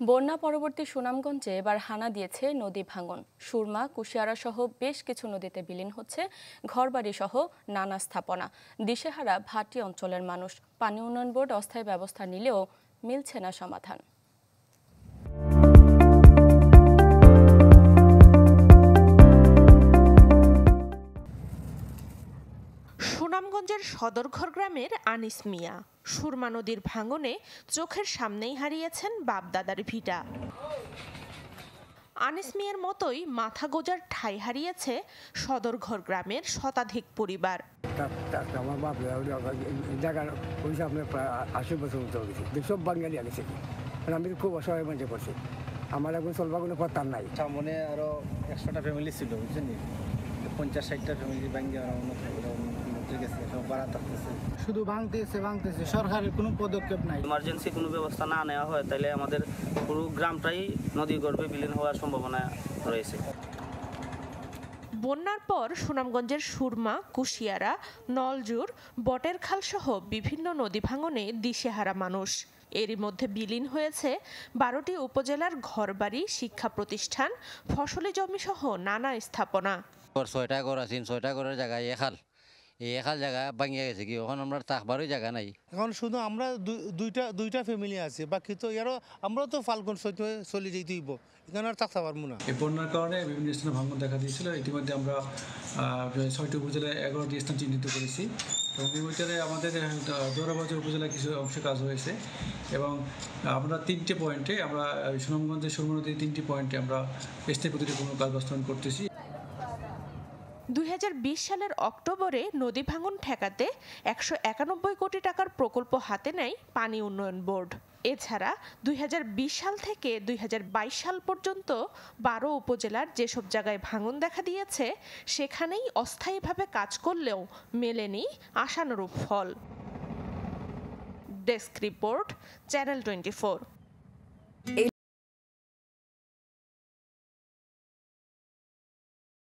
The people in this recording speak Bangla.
বন্যা পরবর্তী সুনামগঞ্জে এবার হানা দিয়েছে নদী ভাঙন। সুরমা, কুশিয়ারা সহ বেশ কিছু নদীতে বিলীন হচ্ছে ঘরবাড়ি সহ নানা স্থাপনা। দিশেহারা ভাটি অঞ্চলের মানুষ। পানি উন্নয়ন বোর্ড অস্থায়ী ব্যবস্থা নিলেও মিলছে না সমাধান। সুনামগঞ্জের সদরঘর গ্রামের আনিস মিয়া সুরমা নদীর ভাঙনে চোখের সামনেই হারিয়েছেন বাপ-দাদার ভিটা। আনিস মিয়ার মতোই মাথা গোজার ঠাঁই হারিয়েছে সদরঘর গ্রামের শতাধিক পরিবার। আমার বাপ জায়গার ওই সামনে প্রায় ৮০ বছর মতো গেছে, সব বাঙালি আগেছে। আমি খুব অসহায় মধ্যে করছি, আমার এখন চলবা কোনো পথ নাই। সামনে আরো ১০০টা ফ্যামিলি ছিল, বুঝছেন, ৫০-৬০টা ফ্যামিলি ভাঙিয়ে শুধু ভাঙতেছে, সরকারের কোনো পদক্ষেপ নাই। ইমার্জেন্সি কোনো ব্যবস্থা না নেওয়া হয় তাহলে আমাদের পুরো গ্রামটাই নদী গর্ভে বিলীন হওয়ার সম্ভাবনা রয়েছে। বন্যার পর সুনামগঞ্জের সুরমা, কুশিয়ারা, নলজুর, বটেরখাল সহ বিভিন্ন নদী ভাঙনে দিশেহারা মানুষ। এরই মধ্যে বিলীন হয়েছে ১২টি উপজেলার ঘরবাড়ি, শিক্ষা প্রতিষ্ঠান, ফসলি জমি সহ নানা স্থাপনা। ৬টা ঘর আছে, ৬টা ঘরের জায়গায় এখাল জায়গা ভাঙিয়ে গেছে কি, এখন আমরা থাকবারই জায়গা নাই। এখন শুধু আমরা দুইটা ফ্যামিলি আছে, বাকি তো এরও আমরা তো ফাল্গুন চলে যেতে হইব, এখানে আর থাকতে পারবো না। এই বন্যার কারণে বিভিন্ন স্থানে ভাঙন দেখা দিয়েছিল। ইতিমধ্যে আমরা ৬টি উপজেলায় ১১টি স্থান চিহ্নিত করেছি এবং এই ভিতরে আমাদের দৌড়াবাজার উপজেলায় কিছু অংশে কাজ হয়েছে এবং আমরা ৩টে পয়েন্টে, আমরা সুনামগঞ্জের সুরমা নদীর 3টি পয়েন্টে আমরা স্থায়ী প্রতিরক্ষণ কাজ বাস্তবায়ন করতেছি। ২০২০ সালের অক্টোবরে নদী ভাঙন ঠেকাতে ১৯১ কোটি টাকার প্রকল্প হাতে নেয় পানি উন্নয়ন বোর্ড। এছাড়া ২০২০ সাল থেকে ২০২২ সাল পর্যন্ত ১২ উপজেলার যেসব জায়গায় ভাঙন দেখা দিয়েছে সেখানেই অস্থায়ীভাবে কাজ করলেও মেলেনি আশানুরূপ ফল। Desk report, channel 24।